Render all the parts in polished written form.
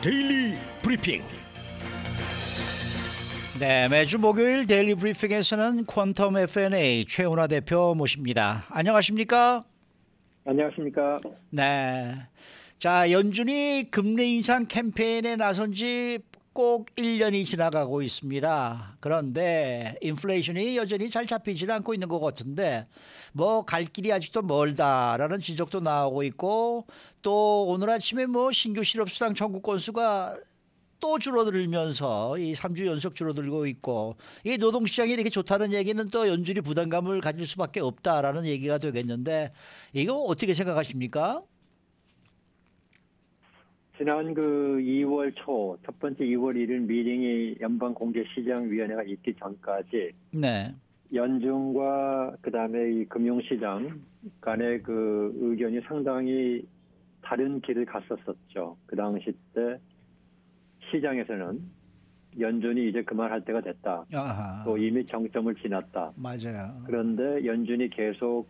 데일리 브리핑. 네, 매주 목요일 데일리 브리핑에서는 퀀텀 F&A 최은하 대표 모십니다. 안녕하십니까? 안녕하십니까? 네. 자, 연준이 금리 인상 캠페인에 나선 지 꼭 1년이 지나가고 있습니다. 그런데 인플레이션이 여전히 잘 잡히지 않고 있는 것 같은데 뭐 갈 길이 아직도 멀다라는 지적도 나오고 있고, 또 오늘 아침에 뭐 신규 실업수당 청구 건수가 또 줄어들면서 이 3주 연속 줄어들고 있고, 이 노동시장이 이렇게 좋다는 얘기는 또 연준이 부담감을 가질 수밖에 없다라는 얘기가 되겠는데, 이거 어떻게 생각하십니까? 지난 2월 초, 첫 번째 2월 1일 미링이 연방공개시장위원회가 있기 전까지 네. 연준과 그다음에 이 금융시장 간의 의견이 상당히 다른 길을 갔었었죠. 그 당시 때 시장에서는 연준이 이제 그만할 때가 됐다. 아하. 또 이미 정점을 지났다. 맞아요. 그런데 연준이 계속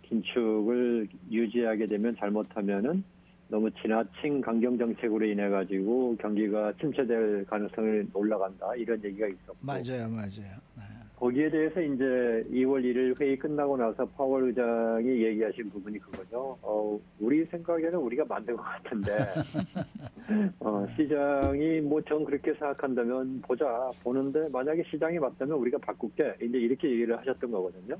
긴축을 유지하게 되면 잘못하면은 너무 지나친 강경 정책으로 인해 가지고 경기가 침체될 가능성이 올라간다, 이런 얘기가 있었고. 맞아요. 네. 거기에 대해서 이제 2월 1일 회의 끝나고 나서 파월 의장이 얘기하신 부분이 그거죠. 우리 생각에는 우리가 만든 것 같은데 시장이 뭐 전 그렇게 생각한다면 보는데 만약에 시장이 맞다면 우리가 바꿀게, 이제 이렇게 얘기를 하셨던 거거든요.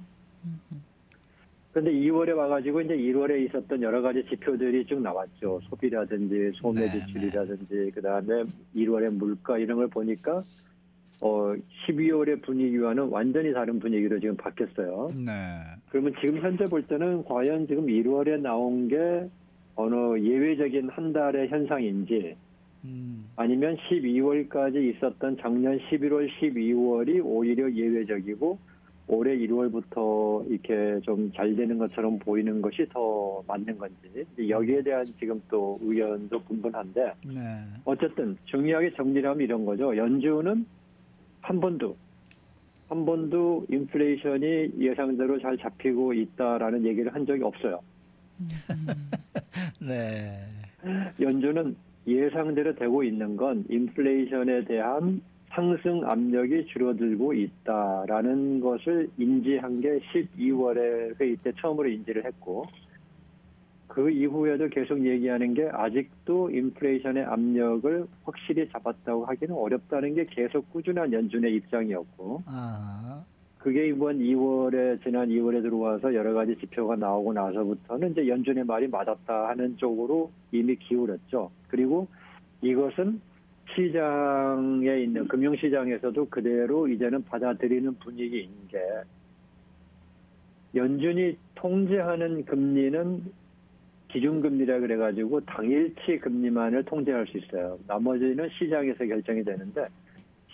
그런데 2월에 와가지고 이제 1월에 있었던 여러 가지 지표들이 쭉 나왔죠. 소비라든지 소매 지출이라든지 그다음에 1월의 물가 이런 걸 보니까 12월의 분위기와는 완전히 다른 분위기로 지금 바뀌었어요. 네. 그러면 지금 현재 볼 때는 과연 지금 1월에 나온 게 어느 예외적인 한 달의 현상인지 아니면 12월까지 있었던 작년 11월, 12월이 오히려 예외적이고 올해 1월부터 이렇게 좀 잘 되는 것처럼 보이는 것이 더 맞는 건지, 여기에 대한 지금 또 의견도 분분한데, 네. 어쨌든 중요하게 정리를 하면 이런 거죠. 연준은 한 번도 인플레이션이 예상대로 잘 잡히고 있다라는 얘기를 한 적이 없어요. 네. 연준은 예상대로 되고 있는 건 인플레이션에 대한 상승 압력이 줄어들고 있다라는 것을 인지한 게 12월에 회의 때 처음으로 인지를 했고, 그 이후에도 계속 얘기하는 게 아직도 인플레이션의 압력을 확실히 잡았다고 하기는 어렵다는 게 계속 꾸준한 연준의 입장이었고, 그게 이번 지난 2월에 들어와서 여러 가지 지표가 나오고 나서부터는 이제 연준의 말이 맞았다 하는 쪽으로 이미 기울었죠. 그리고 이것은 시장에 있는 금융시장에서도 그대로 이제는 받아들이는 분위기인 게, 연준이 통제하는 금리는 기준금리라 그래가지고 당일치 금리만을 통제할 수 있어요. 나머지는 시장에서 결정이 되는데,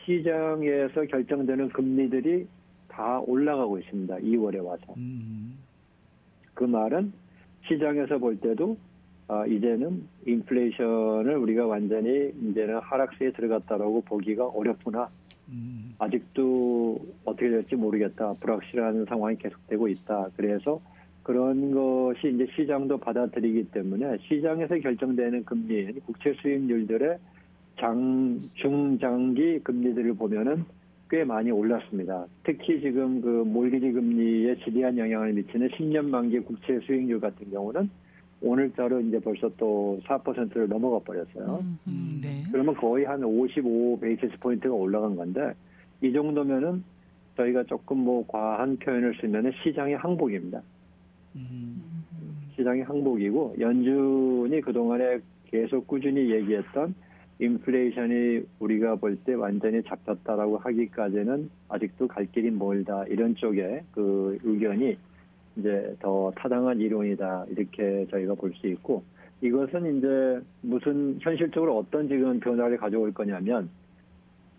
시장에서 결정되는 금리들이 다 올라가고 있습니다. 2월에 와서. 그 말은 시장에서 볼 때도 이제는 인플레이션을 우리가 완전히 이제는 하락세에 들어갔다라고 보기가 어렵구나. 아직도 어떻게 될지 모르겠다. 불확실한 상황이 계속되고 있다. 그래서 그런 것이 이제 시장도 받아들이기 때문에 시장에서 결정되는 금리인 국채 수익률들의 중장기 금리들을 보면은 꽤 많이 올랐습니다. 특히 지금 몰기지 금리에 지대한 영향을 미치는 10년 만기 국채 수익률 같은 경우는 오늘자로 이제 벌써 또 4%를 넘어가 버렸어요. 네. 그러면 거의 한 55 베이시스 포인트가 올라간 건데, 이 정도면은 저희가 조금 뭐 과한 표현을 쓰면은 시장의 항복입니다. 시장의 항복이고, 연준이 그동안에 계속 꾸준히 얘기했던 인플레이션이 우리가 볼 때 완전히 잡혔다라고 하기까지는 아직도 갈 길이 멀다, 이런 쪽의 그 의견이 이제 더 타당한 이론이다, 이렇게 저희가 볼 수 있고, 이것은 이제 무슨 현실적으로 어떤 지금 변화를 가져올 거냐면,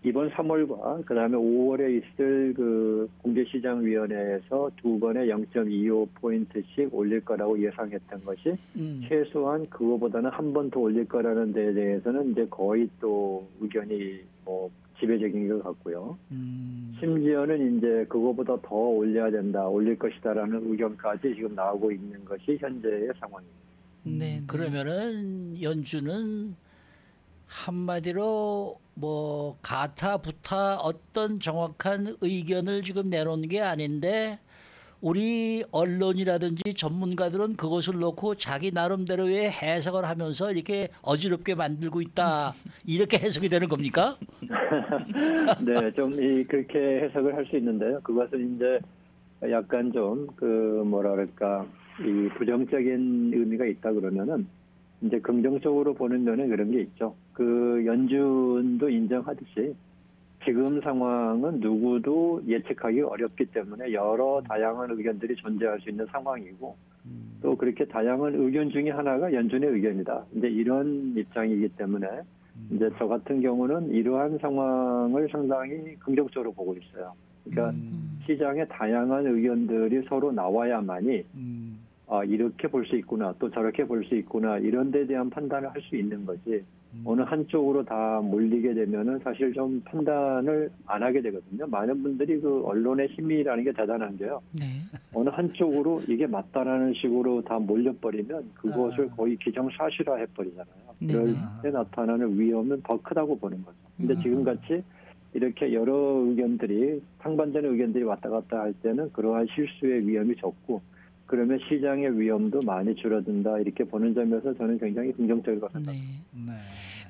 이번 3월과 그다음에 5월에 있을 공개시장위원회에서 두 번에 0.25포인트씩 올릴 거라고 예상했던 것이 최소한 그거보다는 한 번 더 올릴 거라는 데에 대해서는 이제 거의 또 의견이 뭐 지배적인 것 같고요. 심지어는 이제 그거보다 더 올려야 된다, 올릴 것이다라는 의견까지 지금 나오고 있는 것이 현재의 상황입니다. 네. 그러면은 연준은 한마디로 뭐 가타 부타 어떤 정확한 의견을 지금 내놓는 게 아닌데 우리 언론이라든지 전문가들은 그것을 놓고 자기 나름대로의 해석을 하면서 이렇게 어지럽게 만들고 있다. 이렇게 해석이 되는 겁니까? 네, 좀 그렇게 해석을 할 수 있는데요. 그것은 이제 약간 좀 뭐라 그럴까 이 부정적인 의미가 있다 그러면은 이제 긍정적으로 보는 면에 그런 게 있죠. 연준도 인정하듯이 지금 상황은 누구도 예측하기 어렵기 때문에 여러 다양한 의견들이 존재할 수 있는 상황이고 또 그렇게 다양한 의견 중에 하나가 연준의 의견이다. 이제 이런 입장이기 때문에 이제 저 같은 경우는 이러한 상황을 상당히 긍정적으로 보고 있어요. 그러니까 시장에 다양한 의견들이 서로 나와야만이 이렇게 볼 수 있구나, 또 저렇게 볼 수 있구나, 이런 데 대한 판단을 할 수 있는 거지. 어느 한쪽으로 다 몰리게 되면은 사실 좀 판단을 안 하게 되거든요. 많은 분들이 언론의 힘이라는 게 대단한 게요. 네. 어느 한쪽으로 이게 맞다라는 식으로 다 몰려버리면 그것을 거의 기정사실화 해버리잖아요. 네. 그럴 때 나타나는 위험은 더 크다고 보는 거죠. 근데 지금같이 이렇게 여러 의견들이, 상반되는 의견들이 왔다 갔다 할 때는 그러한 실수의 위험이 적고, 그러면 시장의 위험도 많이 줄어든다, 이렇게 보는 점에서 저는 굉장히 긍정적이라고 생각합니다. 네.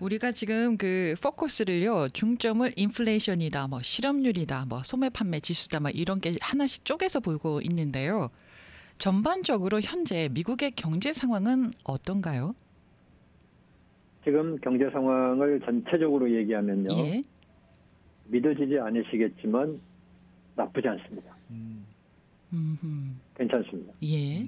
우리가 지금 포커스를요, 중점을 인플레이션이다, 뭐 실업률이다, 뭐 소매 판매 지수다, 뭐 이런 게 하나씩 쪼개서 보고 있는데요. 전반적으로 현재 미국의 경제 상황은 어떤가요? 지금 경제 상황을 전체적으로 얘기하면요. 예. 믿어지지 않으시겠지만 나쁘지 않습니다. 괜찮습니다. 예.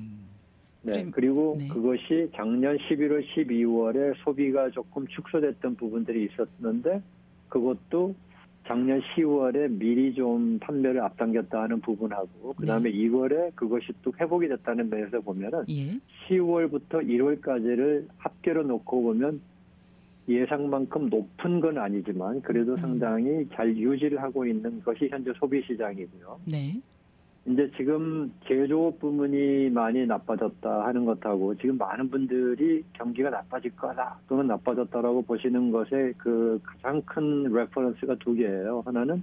네, 그리고 네. 그것이 작년 11월, 12월에 소비가 조금 축소됐던 부분들이 있었는데 그것도 작년 10월에 미리 좀 판매를 앞당겼다 하는 부분하고 그다음에 2월에 그것이 또 회복이 됐다는 면에서 보면은 예. 10월부터 1월까지를 합계로 놓고 보면 예상만큼 높은 건 아니지만 그래도 상당히 잘 유지를 하고 있는 것이 현재 소비 시장이고요. 네. 이제 지금 제조업 부문이 많이 나빠졌다 하는 것하고 지금 많은 분들이 경기가 나빠질 거다 또는 나빠졌다라고 보시는 것에 가장 큰 레퍼런스가 두 개예요. 하나는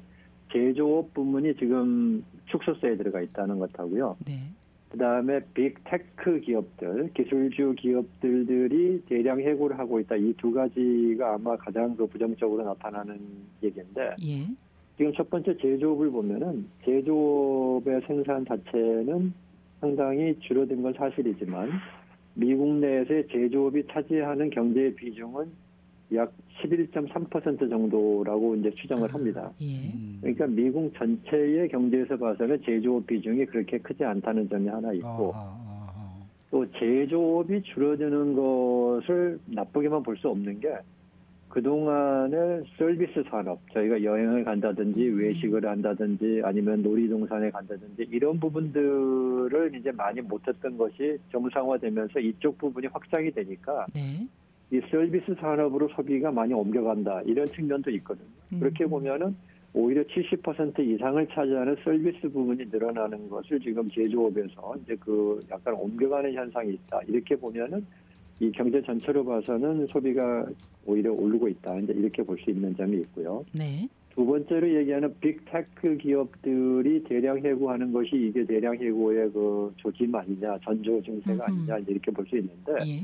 제조업 부문이 지금 축소세에 들어가 있다는 것하고요. 네. 그다음에 빅테크 기업들, 기술주 기업들이 대량 해고를 하고 있다. 이 두 가지가 아마 가장 부정적으로 나타나는 얘기인데 예. 지금 첫 번째 제조업을 보면은 제조업의 생산 자체는 상당히 줄어든 건 사실이지만 미국 내에서의 제조업이 차지하는 경제의 비중은 약 11.3% 정도라고 이제 추정을 합니다. 예. 그러니까 미국 전체의 경제에서 봐서는 제조업 비중이 그렇게 크지 않다는 점이 하나 있고 또 제조업이 줄어드는 것을 나쁘게만 볼 수 없는 게 그동안의 서비스 산업, 저희가 여행을 간다든지 외식을 한다든지 아니면 놀이동산에 간다든지 이런 부분들을 이제 많이 못했던 것이 정상화되면서 이쪽 부분이 확장이 되니까 네. 이 서비스 산업으로 소비가 많이 옮겨간다 이런 측면도 있거든요. 그렇게 보면은 오히려 70% 이상을 차지하는 서비스 부분이 늘어나는 것을 지금 제조업에서 이제 약간 옮겨가는 현상이 있다. 이렇게 보면은 이 경제 전체로 봐서는 소비가 오히려 오르고 있다. 이제 이렇게 볼 수 있는 점이 있고요. 네. 두 번째로 얘기하는 빅테크 기업들이 대량 해고하는 것이 이게 대량 해고의 조짐 아니냐, 전조 증세가 아니냐 이렇게 볼 수 있는데 예.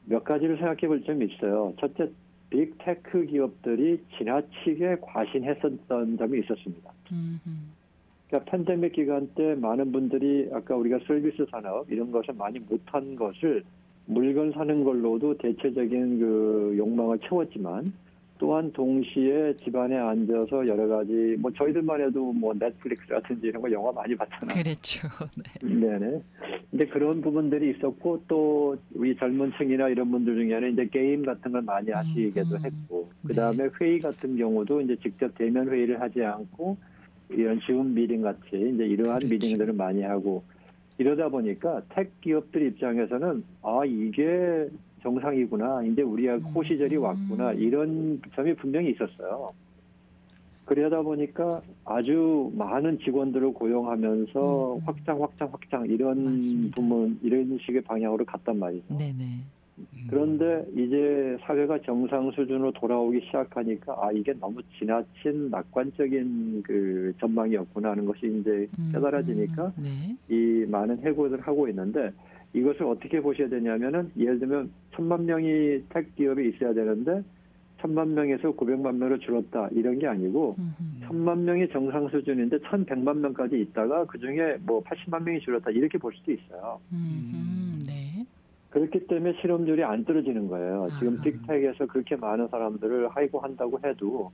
몇 가지를 생각해 볼 점이 있어요. 첫째, 빅테크 기업들이 지나치게 과신했었던 점이 있었습니다. 그러니까 팬데믹 기간 때 많은 분들이 아까 우리가 서비스 산업 이런 것을 많이 못한 것을 물건 사는 걸로도 대체적인 욕망을 채웠지만 또한 동시에 집안에 앉아서 여러 가지 저희들만 해도 넷플릭스라든지 이런 거 영화 많이 봤잖아요. 그렇죠. 네. 네네. 근데 그런 부분들이 있었고 또 우리 젊은 층이나 이런 분들 중에는 이제 게임 같은 걸 많이 하시기도 했고 그 다음에 회의 같은 경우도 이제 직접 대면 회의를 하지 않고 이런 줌 미팅 같이 이제 이러한 그렇죠. 미팅들을 많이 하고 이러다 보니까 택 기업들 입장에서는 이게 정상이구나. 이제 우리가 호시절이 왔구나. 이런 점이 분명히 있었어요. 그러다 보니까 아주 많은 직원들을 고용하면서 확장 이런 맞습니다. 부문 이런 식의 방향으로 갔단 말이죠. 네네. 그런데 이제 사회가 정상 수준으로 돌아오기 시작하니까 이게 너무 지나친 낙관적인 그 전망이었구나 하는 것이 이제 깨달아지니까 네. 이 많은 해고를 하고 있는데 이것을 어떻게 보셔야 되냐면은 예를 들면 1,000만 명이 택 기업에 있어야 되는데 1,000만 명에서 900만 명으로 줄었다 이런 게 아니고 1,000만 명이 정상 수준인데 1,100만 명까지 있다가 그중에 뭐 80만 명이 줄었다 이렇게 볼 수도 있어요. 네. 그렇기 때문에 실업률이 안 떨어지는 거예요. 지금 빅텍에서 그렇게 많은 사람들을 해고한다고 해도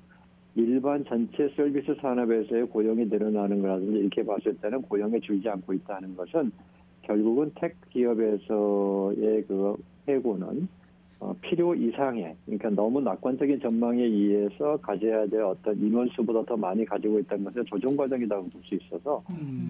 일반 전체 서비스 산업에서의 고용이 늘어나는 거라든지 이렇게 봤을 때는 고용이 줄지 않고 있다는 것은 결국은 택 기업에서의 그 해고는 필요 이상의, 그러니까 너무 낙관적인 전망에 의해서 가져야 될 어떤 인원수보다 더 많이 가지고 있다는 것은 조정 과정이라고 볼 수 있어서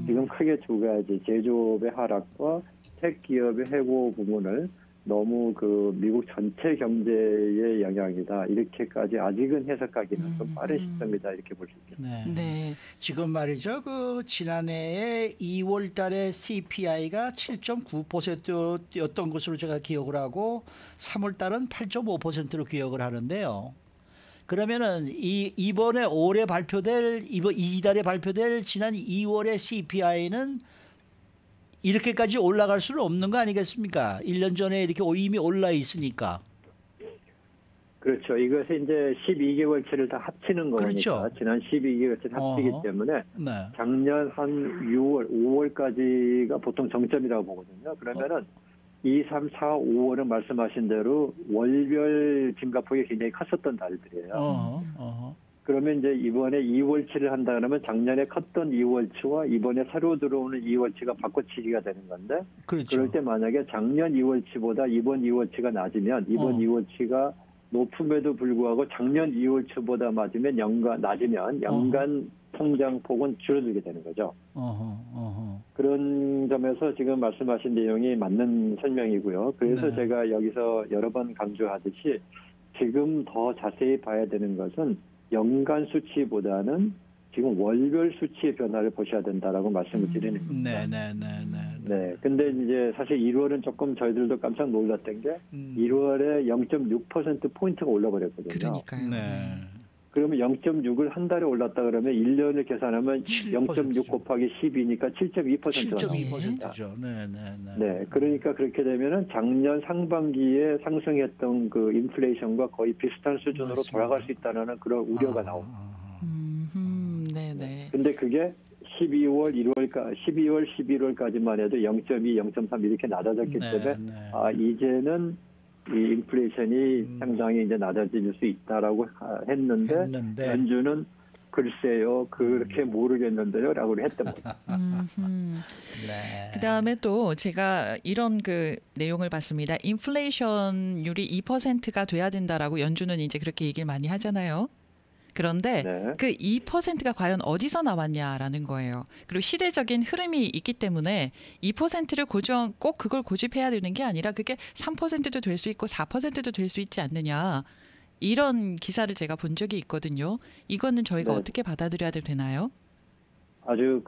지금 크게 두 가지 제조업의 하락과 택 기업의 해고 부분을 너무 그 미국 전체 경제의 영향이다 이렇게까지 아직은 해석하기는 좀 빠른 시점이다 이렇게 볼 수 있겠습니다. 네. 네. 지금 말이죠. 그 지난해에 2월 달에 CPI가 7.9%였던 것으로 제가 기억을 하고 3월 달은 8.5%로 기억을 하는데요. 그러면은 이번에 올해 발표될 이달에 발표될 지난 2월의 CPI는 이렇게까지 올라갈 수는 없는 거 아니겠습니까? 1년 전에 이렇게 이미 올라 있으니까. 그렇죠. 이것이 이제 12개월치를 다 합치는 거니까 그렇죠. 지난 12개월치를 합치기 때문에 네. 작년 한 6월, 5월까지가 보통 정점이라고 보거든요. 그러면은 2, 3, 4, 5월은 말씀하신 대로 월별 증가폭이 굉장히 컸었던 달들이에요. 그러면 이제 이번에 2월치를 한다 그러면 작년에 컸던 2월치와 이번에 새로 들어오는 2월치가 바꿔치기가 되는 건데 그렇죠. 그럴 때 만약에 작년 2월치보다 이번 2월치가 낮으면 이번 2월치가 높음에도 불구하고 작년 2월치보다 낮으면 연간 성장폭은 줄어들게 되는 거죠. 그런 점에서 지금 말씀하신 내용이 맞는 설명이고요. 그래서 네. 제가 여기서 여러 번 강조하듯이 지금 더 자세히 봐야 되는 것은 연간 수치보다는 지금 월별 수치의 변화를 보셔야 된다라고 말씀을 드리는 겁니다. 네. 근데 이제 사실 1월은 조금 저희들도 깜짝 놀랐던 게 1월에 0.6%포인트가 올라버렸거든요. 그러니까요. 네. 그러면 0.6을 한 달에 올랐다 그러면 1년을 계산하면 0.6 곱하기 12니까 7.2%가 나옵니다. 7.2%죠. 네. 그러니까 그렇게 되면은 작년 상반기에 상승했던 그 인플레이션과 거의 비슷한 수준으로 맞습니다. 돌아갈 수 있다는 그런 우려가 나옵니다. 네네. 근데 그게 12월, 11월까지만 해도 0.2, 0.3 이렇게 낮아졌기 때문에 이제는 이 인플레이션이 상당히 이제 낮아질 수 있다라고 했는데 연준은 글쎄요 그렇게 모르겠는데요라고 했던 거죠. 네. 그다음에 또 제가 이런 그 내용을 봤습니다. 인플레이션율이 2%가 돼야 된다라고 연준은 이제 그렇게 얘기를 많이 하잖아요. 그런데 그 2%가 과연 어디서 나왔냐라는 거예요. 그리고 시대적인 흐름이 있기 때문에 2%를 꼭 그걸 고집해야 되는 게 아니라 그게 3%도 될 수 있고 4%도 될 수 있지 않느냐. 이런 기사를 제가 본 적이 있거든요. 이거는 저희가 어떻게 받아들여야 되나요? 아주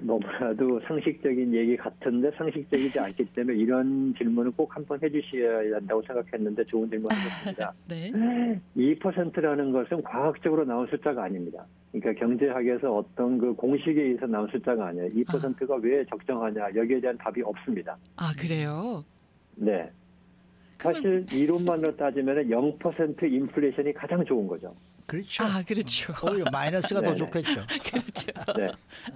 너무나도 상식적인 얘기 같은데 상식적이지 않기 때문에 이런 질문을 꼭 한번 해주셔야 한다고 생각했는데 좋은 질문 하셨습니다. 네. 2%라는 것은 과학적으로 나온 숫자가 아닙니다. 그러니까 경제학에서 어떤 그 공식에 의해서 나온 숫자가 아니에요. 2%가 왜 적정하냐 여기에 대한 답이 없습니다. 아 그래요? 네. 사실 이론만으로 따지면 0% 인플레이션이 가장 좋은 거죠. 그렇죠. 아 그렇죠. 오히려 마이너스가 더 네네. 좋겠죠. 그렇죠. 네.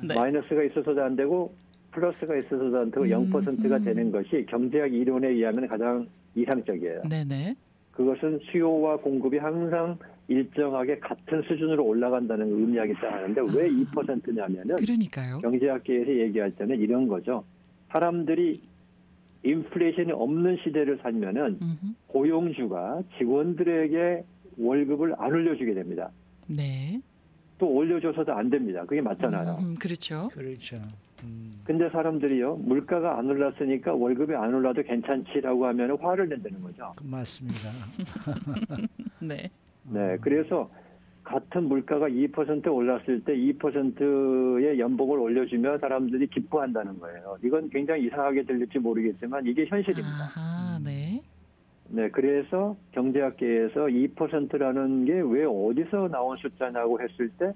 네. 마이너스가 있어서도 안 되고 플러스가 있어서도 안 되고 0%가 되는 것이 경제학 이론에 의하면 가장 이상적이에요. 네네. 그것은 수요와 공급이 항상 일정하게 같은 수준으로 올라간다는 의미하기 때문에 왜 2%냐면은 그러니까요. 경제학계에서 얘기할 때는 이런 거죠. 사람들이 인플레이션이 없는 시대를 살면은 고용주가 직원들에게 월급을 안 올려주게 됩니다. 네. 또 올려줘서도 안 됩니다. 그게 맞잖아요. 그렇죠. 그렇죠. 근데 사람들이요, 물가가 안 올랐으니까 월급이 안 올라도 괜찮지라고 하면 화를 낸다는 거죠. 맞습니다. 네. 네, 그래서 같은 물가가 2% 올랐을 때 2%의 연봉을 올려주면 사람들이 기뻐한다는 거예요. 이건 굉장히 이상하게 들릴지 모르겠지만 이게 현실입니다. 아하, 네. 네, 그래서 경제학계에서 2%라는 게 왜 어디서 나온 숫자냐고 했을 때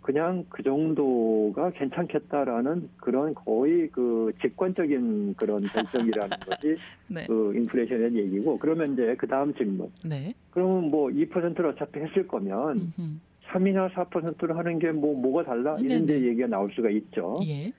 그냥 그 정도가 괜찮겠다라는 그런 거의 그 직관적인 그런 결정이라는 것이 네. 그 인플레이션의 얘기고, 그러면 이제 그 다음 질문. 네. 그러면 뭐 2%를 어차피 했을 거면 음흠. 3이나 4%를 하는 게 뭐가 달라? 이런 이제 네네. 얘기가 나올 수가 있죠. 예.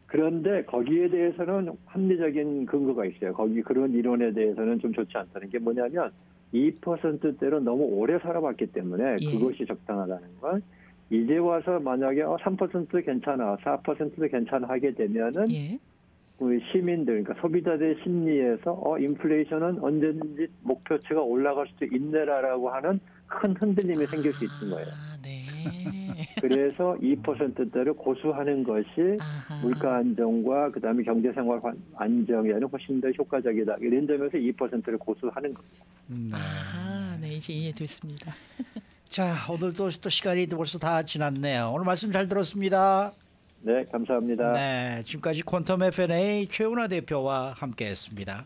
그런데 거기에 대해서는 합리적인 근거가 있어요. 거기 그런 이론에 대해서는 좀 좋지 않다는 게 뭐냐면 2%대로 너무 오래 살아봤기 때문에 예. 그것이 적당하다는 건, 이제 와서 만약에 3% 괜찮아, 4% 괜찮아 하게 되면은 예. 우리 시민들, 그러니까 소비자들의 심리에서 인플레이션은 언제든지 목표치가 올라갈 수도 있네라라고 하는 큰 흔들림이 생길 수 있는 거예요. 아, 네. 그래서 2%대를 고수하는 것이 아하. 물가 안정과 그다음에 경제생활 안정에는 훨씬 더 효과적이다. 이런 점에서 2%를 고수하는 겁니다. 네. 아하, 네, 이제 이해됐습니다. 자, 오늘도 또 시간이 벌써 다 지났네요. 오늘 말씀 잘 들었습니다. 네, 감사합니다. 네, 지금까지 퀀텀 FNA 최은하 대표와 함께했습니다.